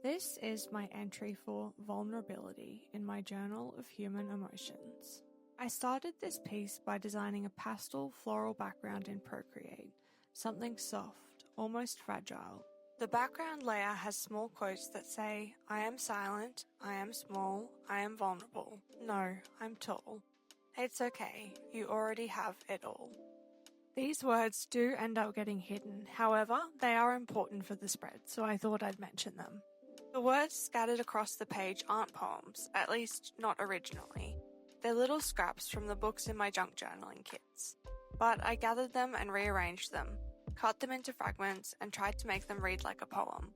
This is my entry for vulnerability in my journal of human emotions. I started this piece by designing a pastel floral background in Procreate, something soft, almost fragile. The background layer has small quotes that say, "I am silent, I am small, I am vulnerable. No, I'm tall. It's okay, you already have it all." These words do end up getting hidden, however, they are important for the spread, so I thought I'd mention them. The words scattered across the page aren't poems, at least not originally. They're little scraps from the books in my junk journaling kits. But I gathered them and rearranged them, cut them into fragments, and tried to make them read like a poem.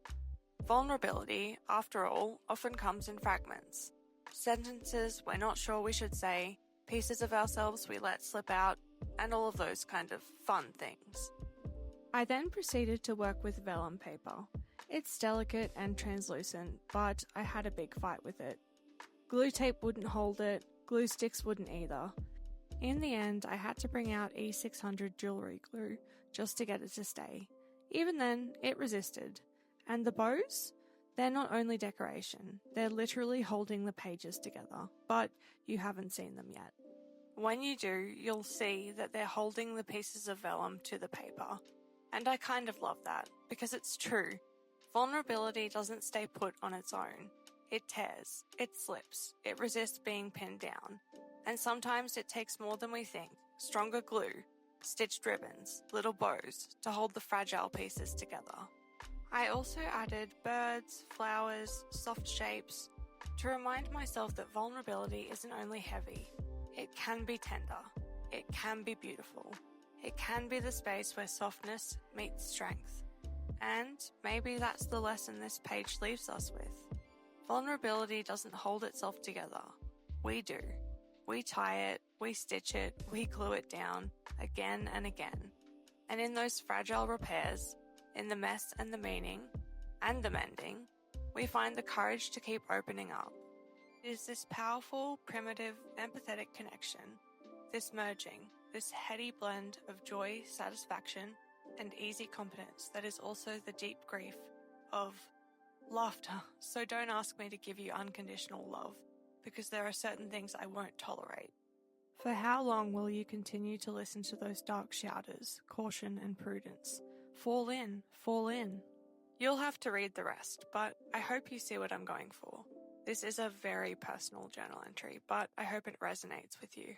Vulnerability, after all, often comes in fragments. Sentences we're not sure we should say, pieces of ourselves we let slip out, and all of those kind of fun things. I then proceeded to work with vellum paper. It's delicate and translucent, but I had a big fight with it. Glue tape wouldn't hold it, glue sticks wouldn't either. In the end, I had to bring out E600 jewellery glue just to get it to stay. Even then, it resisted. And the bows? They're not only decoration, they're literally holding the pages together, but you haven't seen them yet. When you do, you'll see that they're holding the pieces of vellum to the paper. And I kind of love that, because it's true. Vulnerability doesn't stay put on its own. It tears, it slips, it resists being pinned down. And sometimes it takes more than we think, stronger glue, stitched ribbons, little bows, to hold the fragile pieces together. I also added birds, flowers, soft shapes, to remind myself that vulnerability isn't only heavy. It can be tender. It can be beautiful. It can be the space where softness meets strength. And maybe that's the lesson this page leaves us with. Vulnerability doesn't hold itself together. We do. We tie it, we stitch it, we glue it down, again and again. And in those fragile repairs, in the mess and the meaning, and the mending, we find the courage to keep opening up. It is this powerful, primitive, empathetic connection, this merging, this heady blend of joy, satisfaction, and easy competence that is also the deep grief of laughter. So don't ask me to give you unconditional love, because there are certain things I won't tolerate. For how long will you continue to listen to those dark shouters, caution and prudence? Fall in, fall in. You'll have to read the rest, but I hope you see what I'm going for. This is a very personal journal entry, but I hope it resonates with you.